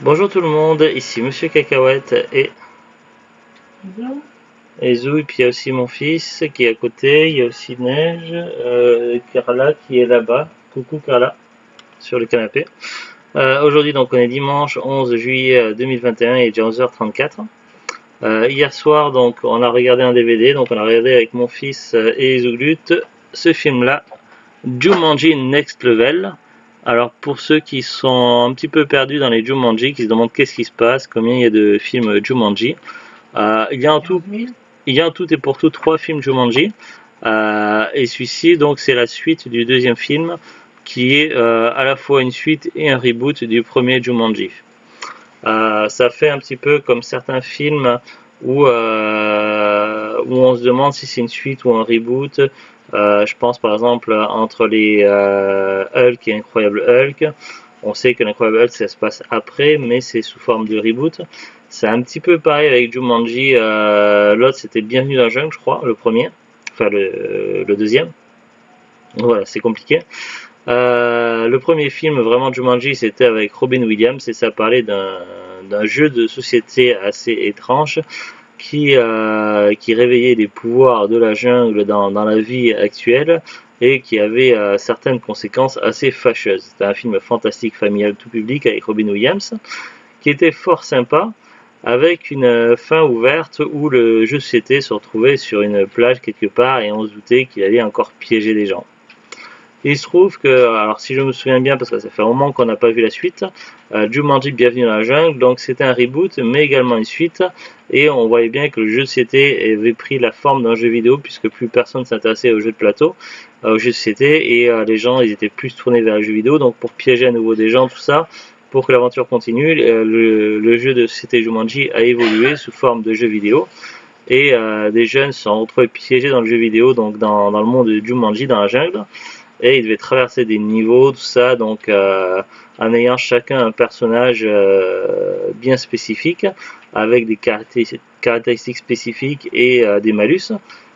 Bonjour tout le monde, ici Monsieur Cacahuète Bonjour. et Zou, et puis il y a aussi mon fils qui est à côté, il y a aussi Neige, Carla qui est là-bas, coucou Carla, sur le canapé. Aujourd'hui donc on est dimanche 11 juillet 2021 et il est déjà 11h34. Hier soir donc on a regardé un DVD, donc on a regardé avec mon fils et Zouglut ce film-là, Jumanji Next Level. Alors pour ceux qui sont un petit peu perdus dans les Jumanji, qui se demandent qu'est-ce qui se passe, combien il y a de films Jumanji, il y a en tout 15 000. il y a en tout et pour tout trois films Jumanji. Et celui-ci, donc, c'est la suite du deuxième film, qui est à la fois une suite et un reboot du premier Jumanji. Ça fait un petit peu comme certains films où on se demande si c'est une suite ou un reboot. Je pense par exemple entre les Hulk et Incroyable Hulk. On sait que l'Incroyable Hulk ça se passe après, mais c'est sous forme de reboot. C'est un petit peu pareil avec Jumanji. L'autre c'était Bienvenue dans la jungle, je crois, le premier. Enfin le deuxième. Voilà, c'est compliqué. Le premier film vraiment Jumanji c'était avec Robin Williams et ça parlait d'un jeu de société assez étrange qui réveillait les pouvoirs de la jungle dans la vie actuelle et qui avait certaines conséquences assez fâcheuses. C'était un film fantastique familial tout public avec Robin Williams qui était fort sympa avec une fin ouverte où le jeu de société se retrouvait sur une plage quelque part et on se doutait qu'il allait encore piéger les gens. Il se trouve que, alors si je me souviens bien, parce que ça fait un moment qu'on n'a pas vu la suite, Jumanji Bienvenue dans la jungle, donc c'était un reboot, mais également une suite, et on voyait bien que le jeu de société avait pris la forme d'un jeu vidéo, puisque plus personne s'intéressait aux jeux de plateau, aux jeux de société, et les gens, ils étaient plus tournés vers les jeux vidéo, donc pour piéger à nouveau des gens, tout ça, pour que l'aventure continue, le jeu de société Jumanji a évolué sous forme de jeu vidéo, et des jeunes se sont retrouvés piégés dans le jeu vidéo, donc dans le monde de Jumanji, dans la jungle, et ils devaient traverser des niveaux, tout ça, donc en ayant chacun un personnage bien spécifique, avec des caractéristiques spécifiques et des malus.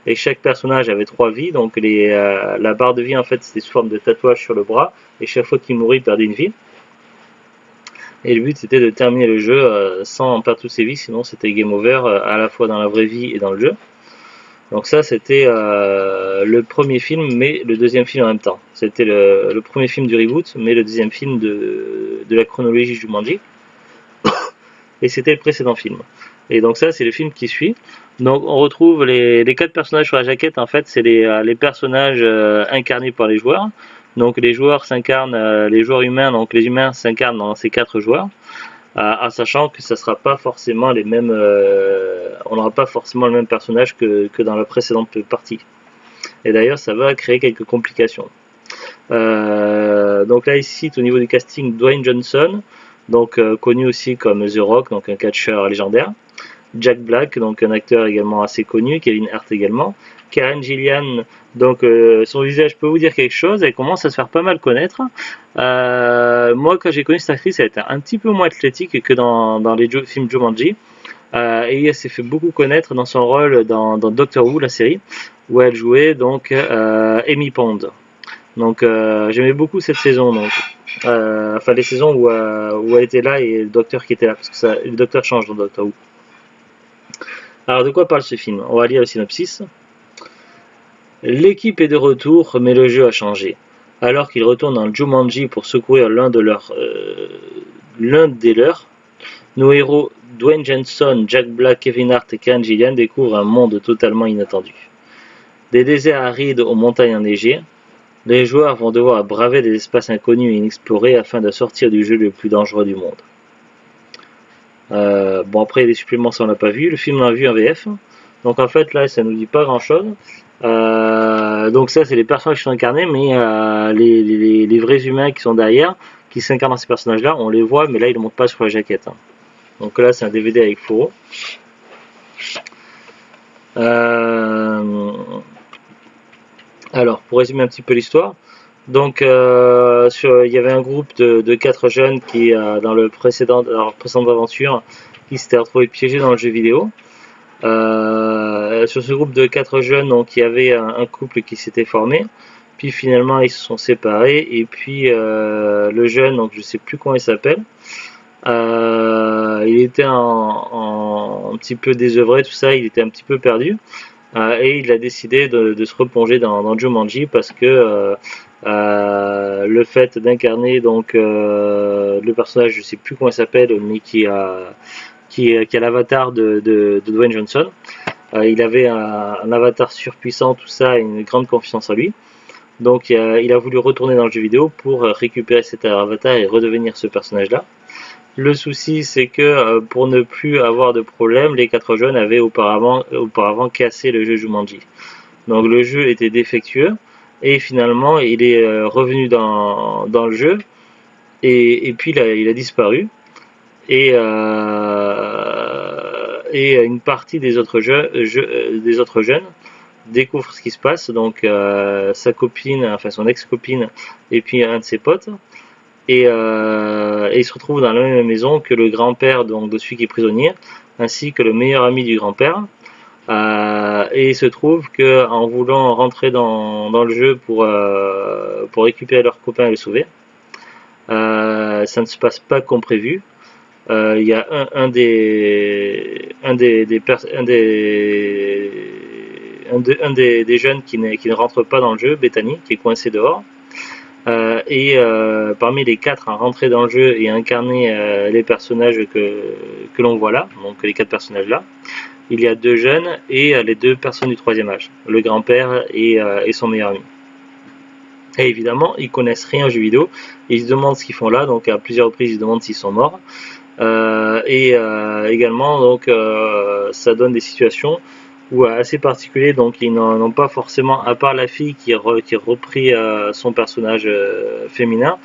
Et chaque personnage avait 3 vies, donc la barre de vie en fait c'était sous forme de tatouage sur le bras, et chaque fois qu'il mourait il perdait une vie. Et le but c'était de terminer le jeu sans perdre toutes ses vies, sinon c'était game over à la fois dans la vraie vie et dans le jeu. Donc ça c'était le premier film mais le deuxième film en même temps. C'était le premier film du reboot mais le deuxième film de la chronologie Jumanji. Et c'était le précédent film. Et donc ça c'est le film qui suit. Donc on retrouve les 4 personnages sur la jaquette, en fait c'est les personnages incarnés par les joueurs. Donc les joueurs s'incarnent, les joueurs humains, donc les humains s'incarnent dans ces 4 joueurs. En sachant que ça sera pas forcément les mêmes, on n'aura pas forcément le même personnage que dans la précédente partie. Et d'ailleurs, ça va créer quelques complications. Donc là, ici, au niveau du casting, Dwayne Johnson, donc connu aussi comme The Rock, donc un catcheur légendaire. Jack Black, donc un acteur également assez connu, Kevin Hart également. Karen Gillian, donc son visage peut vous dire quelque chose, elle commence à se faire pas mal connaître. Moi, quand j'ai connu cette actrice, elle était un petit peu moins athlétique que dans les films Jumanji. Et elle s'est fait beaucoup connaître dans son rôle dans Doctor Who, la série, où elle jouait donc Amy Pond. Donc j'aimais beaucoup cette saison, donc enfin les saisons où elle était là et le docteur qui était là, parce que le docteur change dans Doctor Who. Alors de quoi parle ce film? On va lire le synopsis. L'équipe est de retour, mais le jeu a changé. Alors qu'ils retournent dans Jumanji pour secourir l'un des leurs, nos héros Dwayne Johnson, Jack Black, Kevin Hart et Karen Gillian découvrent un monde totalement inattendu. Des déserts arides aux montagnes enneigées, les joueurs vont devoir braver des espaces inconnus et inexplorés afin de sortir du jeu le plus dangereux du monde. Bon après les suppléments ça on l'a pas vu, le film on l'a vu en VF, donc en fait là ça nous dit pas grand chose. Donc ça c'est les personnages qui sont incarnés, mais les vrais humains qui sont derrière, qui s'incarnent dans ces personnages là, on les voit mais là ils ne montent pas sur la jaquette. Donc là c'est un DVD avec faux. Alors pour résumer un petit peu l'histoire, donc il y avait un groupe de 4 jeunes qui dans leur précédente aventure qui s'étaient retrouvés piégés dans le jeu vidéo. Sur ce groupe de 4 jeunes, donc il y avait un couple qui s'était formé, puis finalement ils se sont séparés et puis le jeune, donc je sais plus comment il s'appelle, Il était un petit peu désœuvré, tout ça, il était un petit peu perdu. Et il a décidé de se replonger dans Jumanji parce que le fait d'incarner donc le personnage, je sais plus comment il s'appelle, mais qui a l'avatar de Dwayne Johnson. Il avait un avatar surpuissant, tout ça, et une grande confiance en lui. Donc il a voulu retourner dans le jeu vidéo pour récupérer cet avatar et redevenir ce personnage-là. Le souci, c'est que pour ne plus avoir de problème, les 4 jeunes avaient auparavant cassé le jeu Jumanji. Donc le jeu était défectueux et finalement il est revenu dans le jeu et puis il a disparu et une partie des autres jeunes découvre ce qui se passe, donc sa copine, enfin son ex-copine et puis un de ses potes. Et il se retrouve dans la même maison que le grand-père donc de celui qui est prisonnier, ainsi que le meilleur ami du grand-père. Et il se trouve que en voulant rentrer dans le jeu pour récupérer leur copain et le sauver, ça ne se passe pas comme prévu. Il y a un des jeunes qui ne rentre pas dans le jeu, Bethany, qui est coincé dehors. Parmi les 4 à rentrer dans le jeu et à incarner les personnages que l'on voit là, donc les 4 personnages là, il y a 2 jeunes et les 2 personnes du 3e âge, le grand-père et son meilleur ami. Et évidemment, ils connaissent rien aux jeux vidéo, ils se demandent ce qu'ils font là, donc à plusieurs reprises ils se demandent s'ils sont morts. Également, donc, ça donne des situations où assez particuliers, donc ils n'ont pas forcément, à part la fille qui a repris son personnage féminin,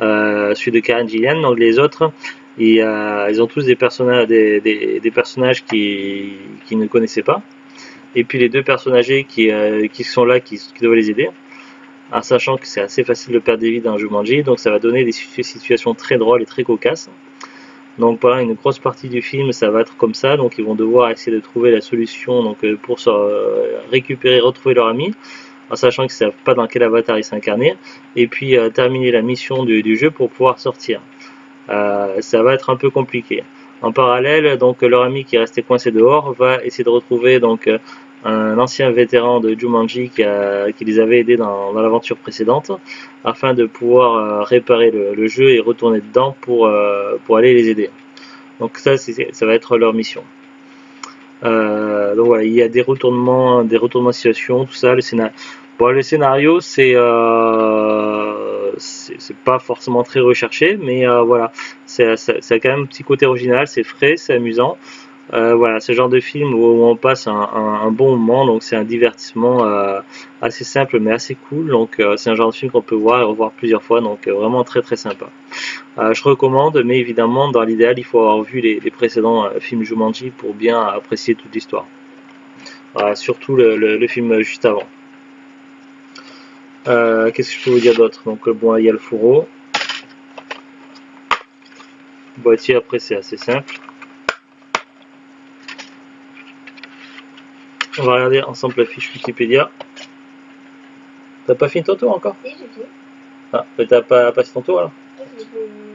celui de Karen Gillian, donc les autres, ils ont tous des personnages qui ne connaissaient pas, et puis les 2 personnes âgées qui sont là, qui doivent les aider, en sachant que c'est assez facile de perdre des vies dans un Jumanji, donc ça va donner des situations très drôles et très cocasses. Donc voilà, une grosse partie du film, ça va être comme ça. Donc ils vont devoir essayer de trouver la solution donc, pour se récupérer, retrouver leur ami, en sachant qu'ils ne savent pas dans quel avatar ils s'incarner. Et puis terminer la mission du jeu pour pouvoir sortir. Ça va être un peu compliqué. En parallèle, donc leur ami qui est resté coincé dehors va essayer de retrouver donc un ancien vétéran de Jumanji qui les avait aidés dans l'aventure précédente, afin de pouvoir réparer le jeu et retourner dedans pour aller les aider. Donc ça va être leur mission. Donc voilà, il y a des retournements de situation, tout ça. Le scénario, c'est pas forcément très recherché, mais voilà, ça a quand même un petit côté original, c'est frais, c'est amusant. Voilà, ce genre de film où on passe un bon moment, donc c'est un divertissement assez simple mais assez cool, donc c'est un genre de film qu'on peut voir et revoir plusieurs fois, donc vraiment très très sympa. Je recommande, mais évidemment dans l'idéal il faut avoir vu les précédents films Jumanji pour bien apprécier toute l'histoire. Surtout le film juste avant. Qu'est-ce que je peux vous dire d'autre? Donc bon, il y a le fourreau. Boîtier, après c'est assez simple. On va regarder ensemble la fiche Wikipédia. T'as pas fini ton tour encore? Si, j'ai fait. Ah, mais t'as pas passé ton tour alors?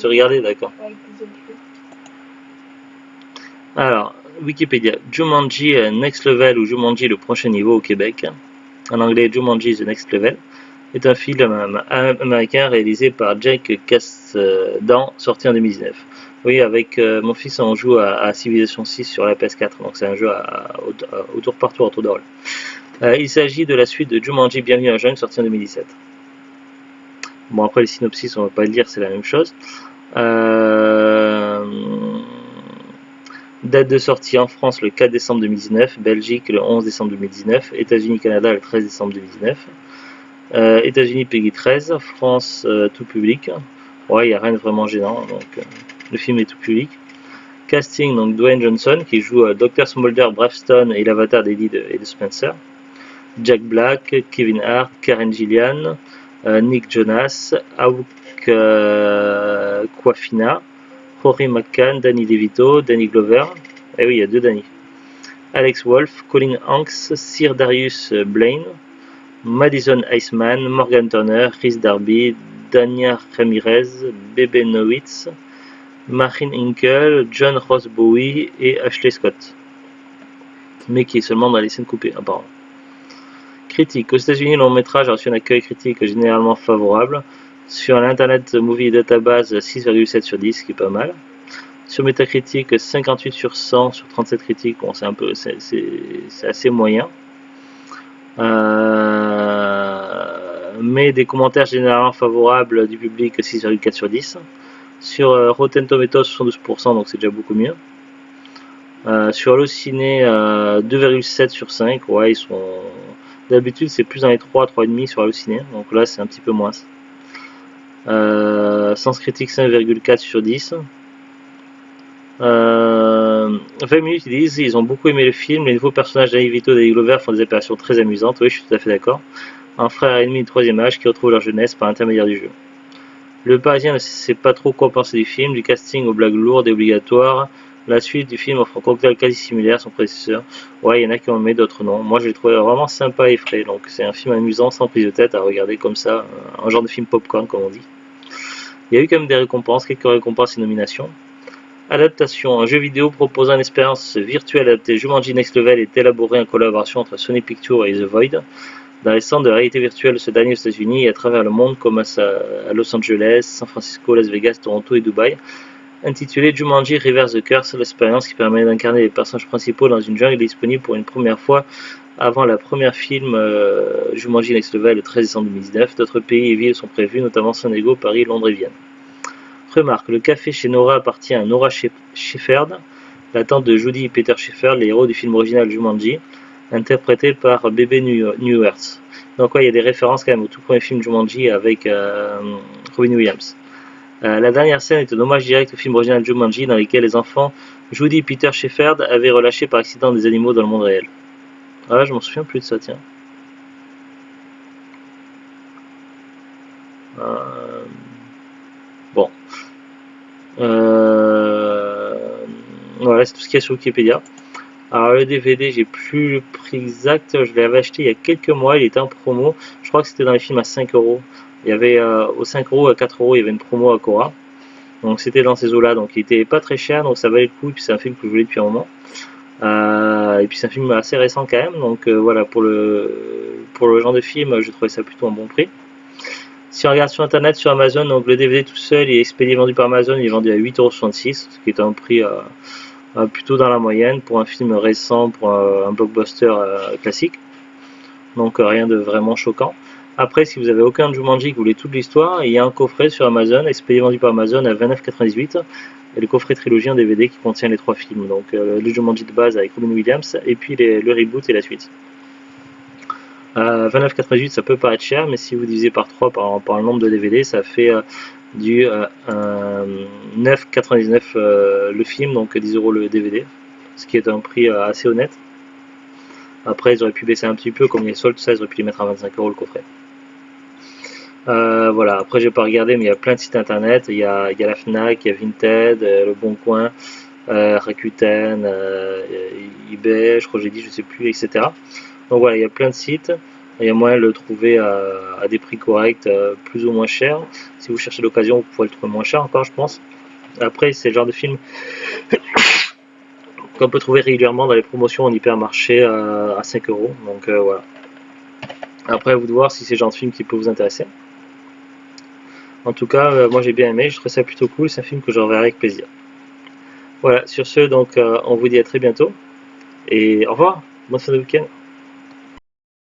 Tu regardais, d'accord. Alors, Wikipédia. Jumanji Next Level ou Jumanji le prochain niveau au Québec, en anglais Jumanji The Next Level, est un film américain réalisé par Jake Kasdan, sorti en 2019. Oui, avec mon fils, on joue à Civilization 6 sur la PS4, donc c'est un jeu au tour par tour, à tour de rôle. Il s'agit de la suite de Jumanji Bienvenue à la Jungle, sorti en 2017. Bon, après les synopsis, on va pas le lire, c'est la même chose. Date de sortie en France le 4 décembre 2019, Belgique le 11 décembre 2019, États-Unis, Canada le 13 décembre 2019. États-Unis PEGI 13, France tout public. Ouais, il n'y a rien de vraiment gênant, donc le film est tout public. Casting, donc Dwayne Johnson qui joue Dr. Smolder, Bravestone et l'avatar d'Eddie et de Spencer. Jack Black, Kevin Hart, Karen Gillian, Nick Jonas, Auk Kwafina, Rory McCann, Danny DeVito, Danny Glover. Eh oui, il y a 2 Danny. Alex Wolff, Colin Hanks, Sir Darius Blaine, Madison Iceman, Morgan Turner, Rhys Darby, Dania Ramirez, Bebe Nowitz, Martin Hinkle, John Ross Bowie et Ashley Scott, mais qui est seulement dans les scènes coupées apparemment. Critique. Aux États-Unis, le long métrage a reçu un accueil critique généralement favorable. Sur l'Internet Movie Database, 6,7 sur 10, ce qui est pas mal. Sur Metacritic, 58 sur 100 sur 37 critiques, bon, c'est assez moyen. Mais des commentaires généralement favorables du public, 6,4 sur 10. Sur Rotten Tomatoes, 72%, donc c'est déjà beaucoup mieux. Sur Allociné, 2,7 sur 5, ouais, ils sont... D'habitude, c'est plus dans les 3, 3,5 sur Allociné, donc là, c'est un petit peu moins. Sens Critique, 5,4 sur 10. 20 minutes, ils disent ils ont beaucoup aimé le film, les nouveaux personnages d'Annie Vito et Danny Glover font des apparitions très amusantes, oui, je suis tout à fait d'accord. Un frère et demi de troisième âge qui retrouvent leur jeunesse par l'intermédiaire du jeu. Le Parisien ne sait pas trop quoi penser du film, du casting aux blagues lourdes et obligatoires. La suite du film offre un cocktail quasi similaire à son prédécesseur. Ouais, il y en a qui ont aimé, d'autres non. Moi, je l'ai trouvé vraiment sympa et frais. Donc, c'est un film amusant, sans prise de tête, à regarder comme ça. Un genre de film popcorn, comme on dit. Il y a eu quand même des récompenses, quelques récompenses et nominations. Adaptation. Un jeu vidéo proposant une expérience virtuelle adaptée Jumanji Next Level est élaboré en collaboration entre Sony Pictures et The Void. Dans les centres de réalité virtuelle de ce dernier aux États-Unis et à travers le monde, comme à Los Angeles, San Francisco, Las Vegas, Toronto et Dubaï. Intitulé Jumanji Reverse the Curse, l'expérience qui permet d'incarner les personnages principaux dans une jungle est disponible pour une première fois avant la première film Jumanji Next Level le 13 décembre 2019. D'autres pays et villes sont prévus, notamment San Diego, Paris, Londres et Vienne. Remarque, le café chez Nora appartient à Nora Shepherd, la tante de Judy et Peter Shepherd, les héros du film original Jumanji, interprété par Bebe Neuwirth. Donc ouais, il y a des références quand même au tout premier film Jumanji avec Robin Williams. La dernière scène est un hommage direct au film original Jumanji dans lequel les enfants Judy et Peter Shepherd avaient relâché par accident des animaux dans le monde réel. Ah, je m'en souviens plus de ça, tiens. Bon. Voilà, c'est tout ce qu'il y a sur Wikipédia. Alors le DVD, j'ai plus le prix exact, je l'avais acheté il y a quelques mois, il était en promo. Je crois que c'était dans les films à 5 euros. Il y avait aux 5 euros, à 4 euros, il y avait une promo à Cora. Donc c'était dans ces eaux-là, donc il était pas très cher, donc ça valait le coup. Et puis c'est un film que je voulais depuis un moment. Et puis c'est un film assez récent quand même, donc voilà, pour le genre de film, je trouvais ça plutôt un bon prix. Si on regarde sur internet, sur Amazon, donc le DVD tout seul est expédié vendu par Amazon, il est vendu à 8,66 €, ce qui est un prix plutôt dans la moyenne pour un film récent, pour un blockbuster classique. Donc rien de vraiment choquant. Après, si vous avez aucun Jumanji, que vous voulez toute l'histoire, il y a un coffret sur Amazon, expédié vendu par Amazon à 29,98 €, et le coffret trilogie en DVD qui contient les 3 films. Donc le Jumanji de base avec Robin Williams, et puis le reboot et la suite. 29,98 € ça peut paraître cher, mais si vous divisez par 3 par le nombre de DVD, ça fait du 9,99 le film, donc 10 € le DVD, ce qui est un prix assez honnête. Après, ils auraient pu baisser un petit peu, comme les soldes, ça, ils auraient pu les mettre à 25 € le coffret. Voilà, après j'ai pas regardé, mais il y a plein de sites internet, il y a la Fnac, il y a Vinted, Le Bon Coin, Rakuten, eBay, je crois que j'ai dit, je sais plus, etc. Donc voilà, il y a plein de sites, il y a moyen de le trouver à des prix corrects, plus ou moins chers. Si vous cherchez l'occasion, vous pouvez le trouver moins cher encore, je pense. Après, c'est le genre de film qu'on peut trouver régulièrement dans les promotions en hypermarché à 5 €, donc voilà. Après, à vous de voir si c'est le genre de film qui peut vous intéresser. En tout cas, moi j'ai bien aimé, je trouve ça plutôt cool, c'est un film que je reverrai avec plaisir. Voilà, sur ce, donc on vous dit à très bientôt, et au revoir, bonne fin de week-end.